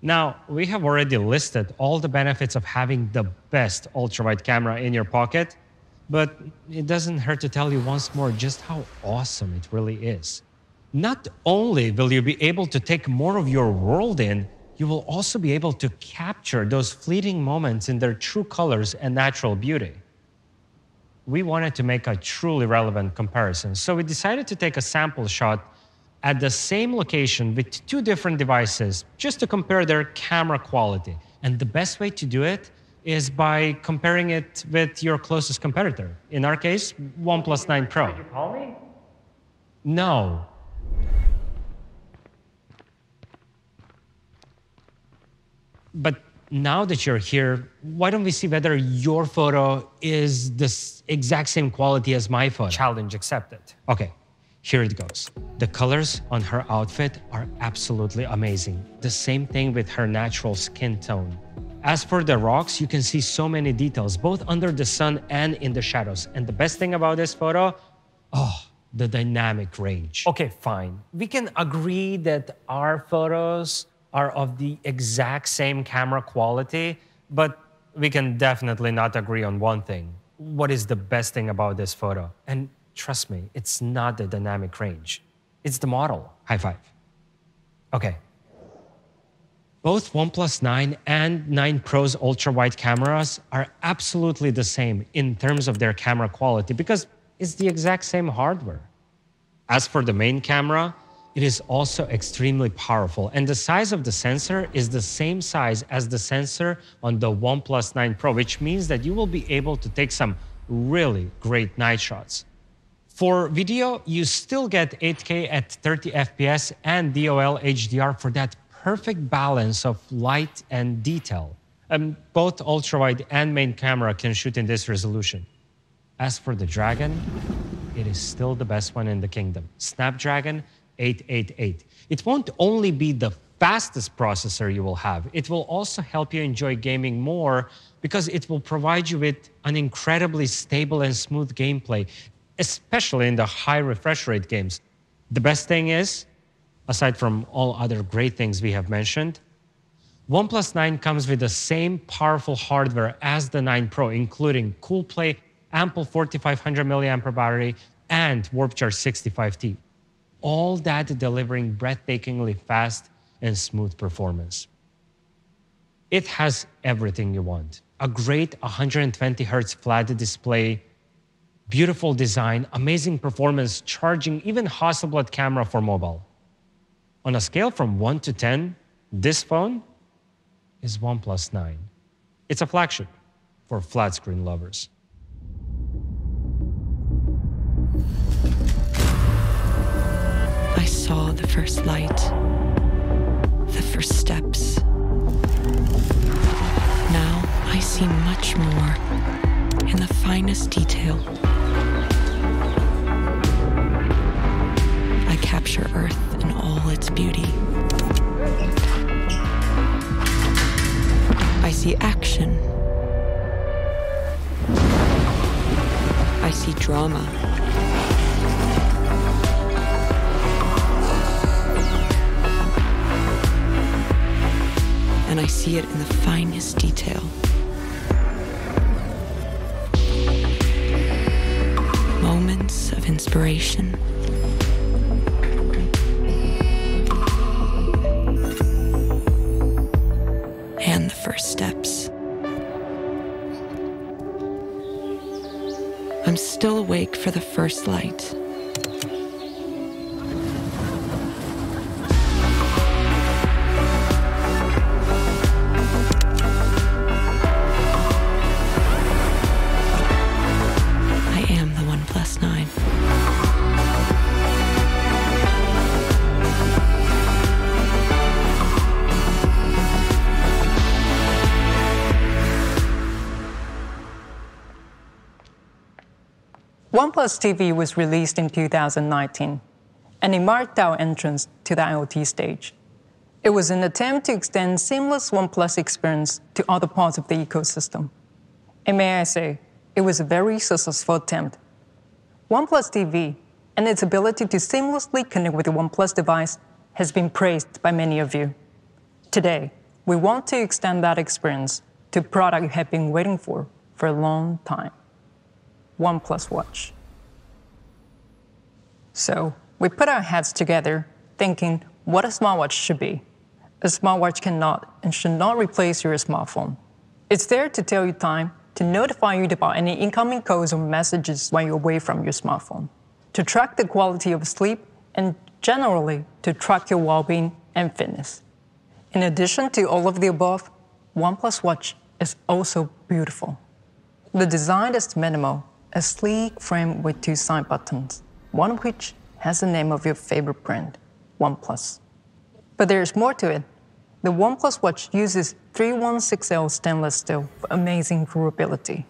Now, we have already listed all the benefits of having the best ultrawide camera in your pocket, but it doesn't hurt to tell you once more just how awesome it really is. Not only will you be able to take more of your world in, you will also be able to capture those fleeting moments in their true colors and natural beauty. We wanted to make a truly relevant comparison, so we decided to take a sample shot at the same location with 2 different devices just to compare their camera quality. And the best way to do it is by comparing it with your closest competitor. In our case, OnePlus 9 Pro. Did you call me? No. But now that you're here, why don't we see whether your photo is the exact same quality as my photo? Challenge accepted. Okay, here it goes. The colors on her outfit are absolutely amazing. The same thing with her natural skin tone. As for the rocks, you can see so many details, both under the sun and in the shadows. And the best thing about this photo, the dynamic range. Okay, fine. We can agree that our photos are of the exact same camera quality, but we can definitely not agree on one thing. What is the best thing about this photo? And trust me, it's not the dynamic range. It's the model. High five. Okay. Both OnePlus 9 and 9 Pro's ultra-wide cameras are absolutely the same in terms of their camera quality because it's the exact same hardware. As for the main camera, it is also extremely powerful, and the size of the sensor is the same size as the sensor on the OnePlus 9 Pro, which means that you will be able to take some really great night shots. For video, you still get 8K at 30 FPS and DOL HDR for that perfect balance of light and detail. Both ultrawide and main camera can shoot in this resolution. As for the Dragon, it is still the best one in the kingdom. Snapdragon 888. It won't only be the fastest processor you will have, it will also help you enjoy gaming more because it will provide you with an incredibly stable and smooth gameplay, especially in the high refresh rate games. The best thing is, aside from all other great things we have mentioned, OnePlus 9 comes with the same powerful hardware as the 9 Pro, including Cool Play, ample 4500 mAh battery, and Warp Charge 65T. All that delivering breathtakingly fast and smooth performance. It has everything you want. A great 120Hz flat display, beautiful design, amazing performance, charging, even Hasselblad camera for mobile. On a scale from 1 to 10, this phone is OnePlus 9. It's a flagship for flat screen lovers. I saw the first light, the first steps. Now I see much more in the finest detail. I capture Earth in all its beauty. I see action. I see drama. And I see it in the finest detail. Moments of inspiration. And the first steps. I'm still awake for the first light. OnePlus TV was released in 2019, and it marked our entrance to the IoT stage. It was an attempt to extend seamless OnePlus experience to other parts of the ecosystem. And may I say, it was a very successful attempt. OnePlus TV and its ability to seamlessly connect with the OnePlus device has been praised by many of you. Today, we want to extend that experience to a product you have been waiting for a long time. OnePlus Watch. So we put our heads together thinking what a smartwatch should be. A smartwatch cannot and should not replace your smartphone. It's there to tell you time, to notify you about any incoming calls or messages while you're away from your smartphone, to track the quality of sleep, and generally to track your well-being and fitness. In addition to all of the above, OnePlus Watch is also beautiful. The design is minimal, a sleek frame with two side buttons, one of which has the name of your favorite brand, OnePlus. But there's more to it. The OnePlus Watch uses 316L stainless steel for amazing durability.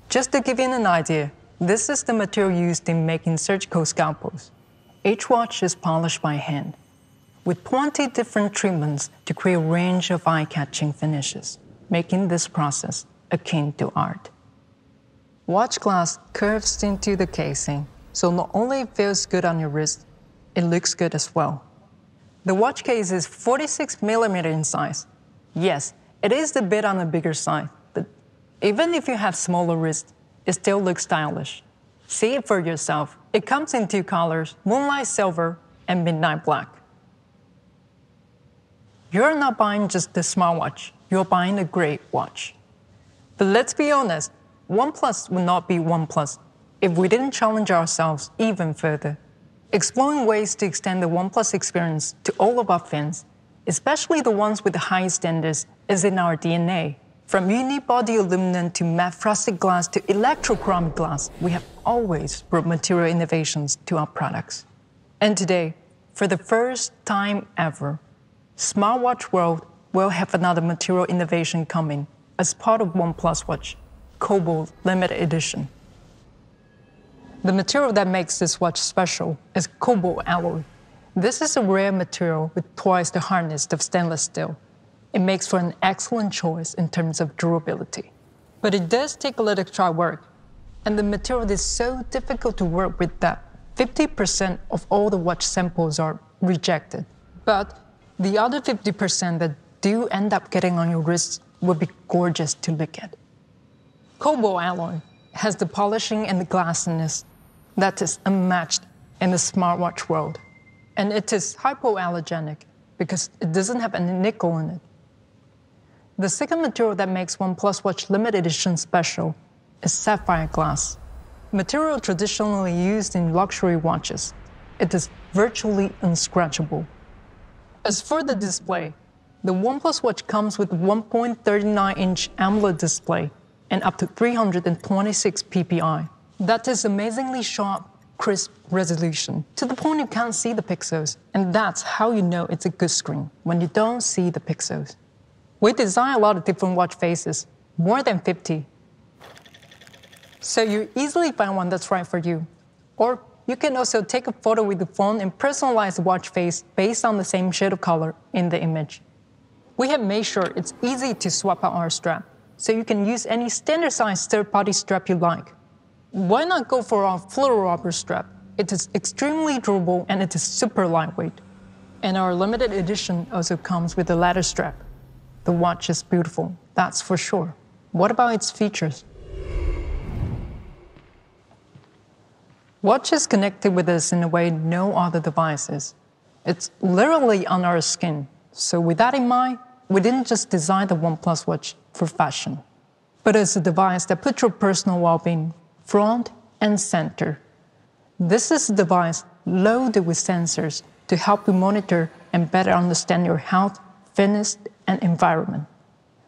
Just to give you an idea, this is the material used in making surgical scalpels. Each watch is polished by hand, with 20 different treatments to create a range of eye-catching finishes, making this process akin to art. Watch glass curves into the casing, so not only it feels good on your wrist, it looks good as well. The watch case is 46mm in size. Yes, it is a bit on the bigger side, but even if you have smaller wrists, it still looks stylish. See it for yourself. It comes in two colors, Moonlight Silver and Midnight Black. You're not buying just a smartwatch, you're buying a great watch. But let's be honest, OnePlus would not be OnePlus if we didn't challenge ourselves even further, exploring ways to extend the OnePlus experience to all of our fans, especially the ones with the highest standards, is in our DNA. From unibody aluminum to matte frosted glass to electrochromic glass, we have always brought material innovations to our products. And today, for the first time ever, Smartwatch World will have another material innovation coming as part of OnePlus Watch, Cobalt Limited Edition. The material that makes this watch special is cobalt alloy. This is a rare material with twice the hardness of stainless steel. It makes for an excellent choice in terms of durability. But it does take a little extra work, and the material is so difficult to work with that 50% of all the watch samples are rejected. But the other 50% that do end up getting on your wrists will be gorgeous to look at. Cobalt alloy has the polishing and the glassiness that is unmatched in the smartwatch world. And it is hypoallergenic because it doesn't have any nickel in it. The second material that makes OnePlus Watch limited edition special is sapphire glass. Material traditionally used in luxury watches, it is virtually unscratchable. As for the display, the OnePlus Watch comes with 1.39-inch AMOLED display and up to 326 ppi. That is amazingly sharp, crisp resolution, to the point you can't see the pixels. And that's how you know it's a good screen, when you don't see the pixels. We design a lot of different watch faces, more than 50. So you easily find one that's right for you. Or you can also take a photo with the phone and personalize the watch face based on the same shade of color in the image. We have made sure it's easy to swap out our strap, so you can use any standard-sized third-party strap you like. Why not go for our fluororubber strap? It is extremely durable and it is super lightweight. And our limited edition also comes with a leather strap. The watch is beautiful, that's for sure. What about its features? Watch is connected with us in a way no other device is. It's literally on our skin. So with that in mind, we didn't just design the OnePlus Watch for fashion, but as a device that puts your personal well-being front and center. This is a device loaded with sensors to help you monitor and better understand your health, fitness, and environment.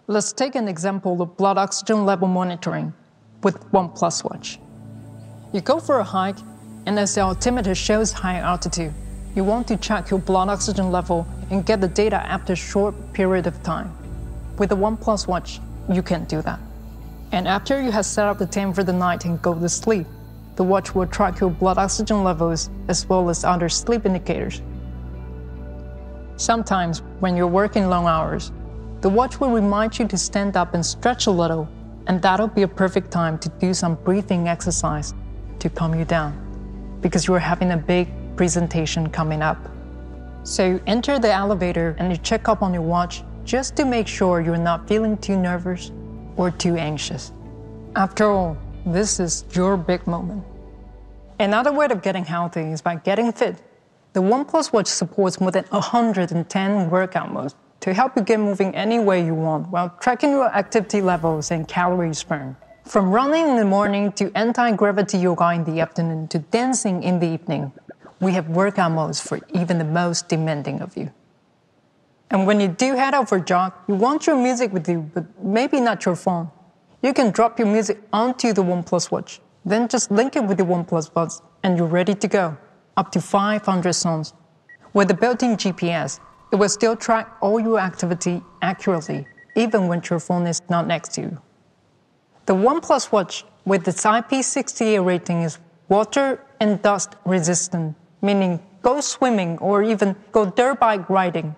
Let's take an example of blood oxygen level monitoring with OnePlus Watch. You go for a hike, and as the altimeter shows high altitude, you want to check your blood oxygen level and get the data after a short period of time. With the OnePlus Watch, you can do that. And after you have set up the time for the night and go to sleep, the watch will track your blood oxygen levels as well as other sleep indicators. Sometimes, when you're working long hours, the watch will remind you to stand up and stretch a little, and that'll be a perfect time to do some breathing exercise to calm you down, because you're having a big presentation coming up. So you enter the elevator and you check up on your watch just to make sure you're not feeling too nervous or too anxious. After all, this is your big moment. Another way of getting healthy is by getting fit. The OnePlus Watch supports more than 110 workout modes to help you get moving any way you want while tracking your activity levels and calories burned. From running in the morning to anti-gravity yoga in the afternoon to dancing in the evening, we have workout modes for even the most demanding of you. And when you do head out for a jog, you want your music with you, but maybe not your phone. You can drop your music onto the OnePlus Watch, then just link it with the OnePlus Buds, and you're ready to go. Up to 500 songs. With the built-in GPS, it will still track all your activity accurately, even when your phone is not next to you. The OnePlus Watch, with its IP68 rating, is water and dust resistant, meaning go swimming or even go dirt bike riding.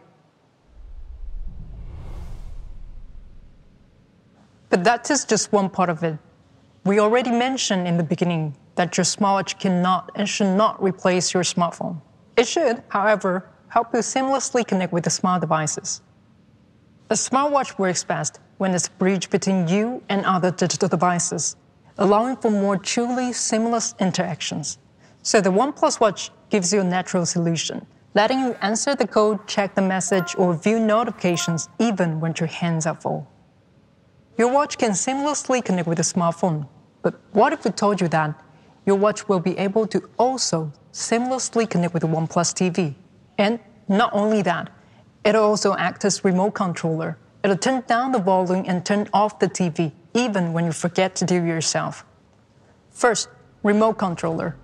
But that is just one part of it. We already mentioned in the beginning that your smartwatch cannot and should not replace your smartphone. It should, however, help you seamlessly connect with the smart devices. A smartwatch works best when it's a bridge between you and other digital devices, allowing for more truly seamless interactions. So the OnePlus Watch gives you a natural solution, letting you answer the code, check the message, or view notifications even when your hands are full. Your watch can seamlessly connect with a smartphone, but what if we told you that your watch will be able to also seamlessly connect with the OnePlus TV? And not only that, it'll also act as remote controller. It'll turn down the volume and turn off the TV, even when you forget to do it yourself. First, remote controller.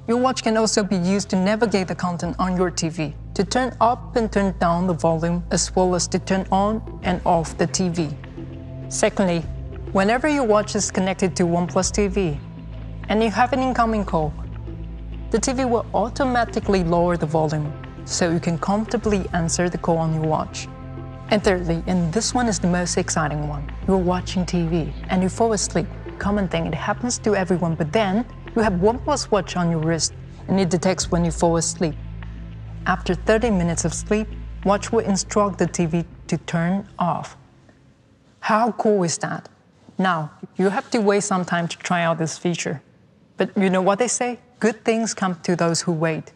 Your watch can also be used to navigate the content on your TV, to turn up and turn down the volume, as well as to turn on and off the TV. Secondly, whenever your watch is connected to OnePlus TV and you have an incoming call, the TV will automatically lower the volume so you can comfortably answer the call on your watch. And thirdly, and this one is the most exciting one, you're watching TV and you fall asleep. Common thing, it happens to everyone, but then you have OnePlus watch on your wrist and it detects when you fall asleep. After 30 minutes of sleep, watch will instruct the TV to turn off. How cool is that? Now, you have to wait some time to try out this feature. But you know what they say? Good things come to those who wait.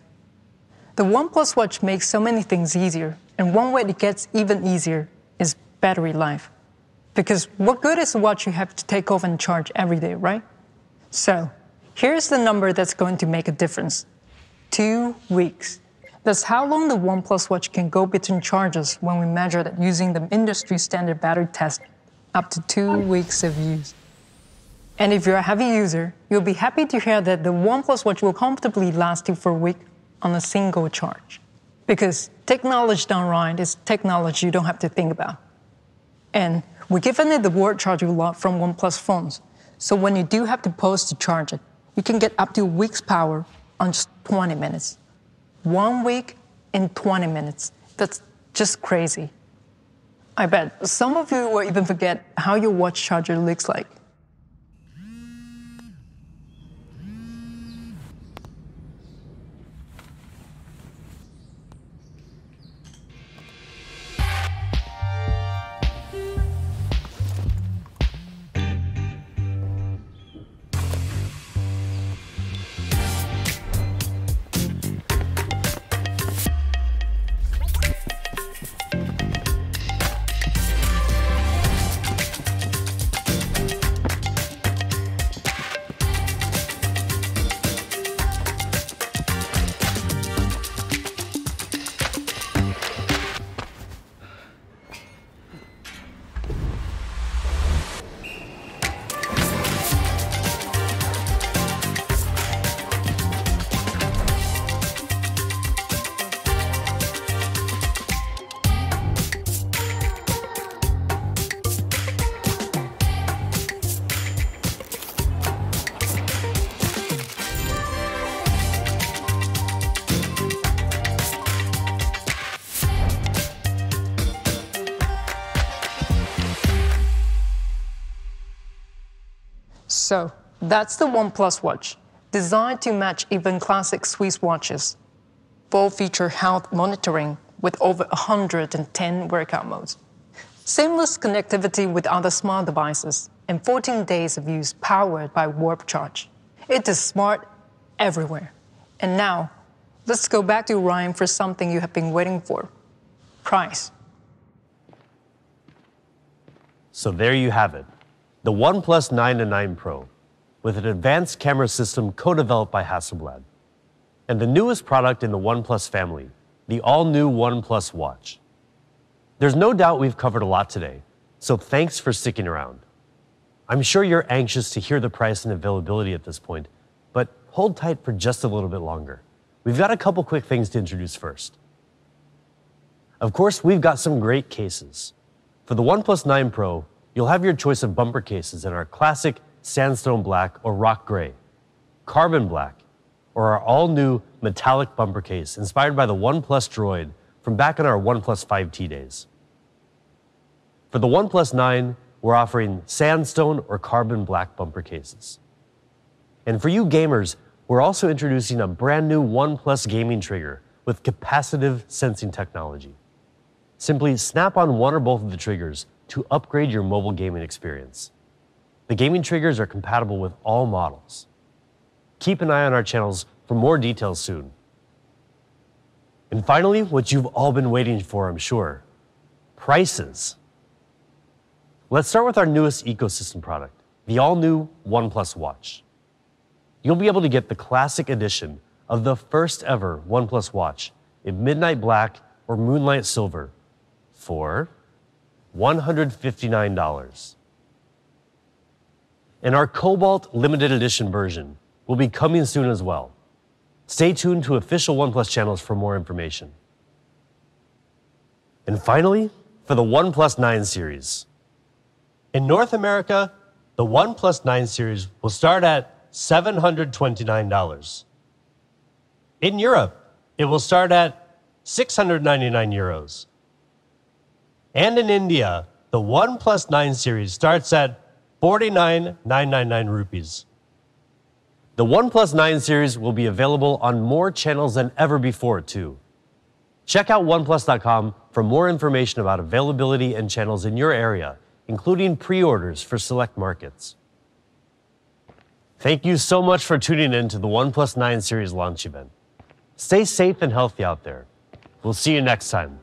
The OnePlus watch makes so many things easier, and one way it gets even easier is battery life. Because what good is a watch you have to take off and charge every day, right? So, here's the number that's going to make a difference. 2 weeks. That's how long the OnePlus watch can go between charges when we measure that using the industry standard battery test, up to 2 weeks of use. And if you're a heavy user, you'll be happy to hear that the OnePlus watch will comfortably last you for a week on a single charge. Because technology done right is technology you don't have to think about. And we've given it the word charge a lot from OnePlus phones. So when you do have to pause to charge it, you can get up to a week's power on just 20 minutes. 1 week in 20 minutes. That's just crazy. I bet some of you will even forget how your watch charger looks like. So, that's the OnePlus watch, designed to match even classic Swiss watches. Full-feature health monitoring with over 110 workout modes. Seamless connectivity with other smart devices, and 14 days of use powered by Warp Charge. It is smart everywhere. And now, let's go back to Ryan for something you have been waiting for. Price. So there you have it. The OnePlus 9 and 9 Pro, with an advanced camera system co-developed by Hasselblad. And the newest product in the OnePlus family, the all-new OnePlus Watch. There's no doubt we've covered a lot today, so thanks for sticking around. I'm sure you're anxious to hear the price and availability at this point, but hold tight for just a little bit longer. We've got a couple quick things to introduce first. Of course, we've got some great cases. For the OnePlus 9 Pro, you'll have your choice of bumper cases in our classic sandstone black or rock gray, carbon black, or our all-new metallic bumper case inspired by the OnePlus Droid from back in our OnePlus 5T days. For the OnePlus 9, we're offering sandstone or carbon black bumper cases. And for you gamers, we're also introducing a brand new OnePlus gaming trigger with capacitive sensing technology. Simply snap on one or both of the triggers to upgrade your mobile gaming experience. The gaming triggers are compatible with all models. Keep an eye on our channels for more details soon. And finally, what you've all been waiting for, I'm sure, prices. Let's start with our newest ecosystem product, the all-new OnePlus Watch. You'll be able to get the classic edition of the first ever OnePlus Watch in midnight black or moonlight silver for $159. And our Cobalt limited edition version will be coming soon as well. Stay tuned to official OnePlus channels for more information. And finally, for the OnePlus 9 series. In North America, the OnePlus 9 series will start at $729. In Europe, it will start at 699 euros. And in India, the OnePlus 9 series starts at 49,999 rupees. The OnePlus 9 series will be available on more channels than ever before, too. Check out OnePlus.com for more information about availability and channels in your area, including pre-orders for select markets. Thank you so much for tuning in to the OnePlus 9 series launch event. Stay safe and healthy out there. We'll see you next time.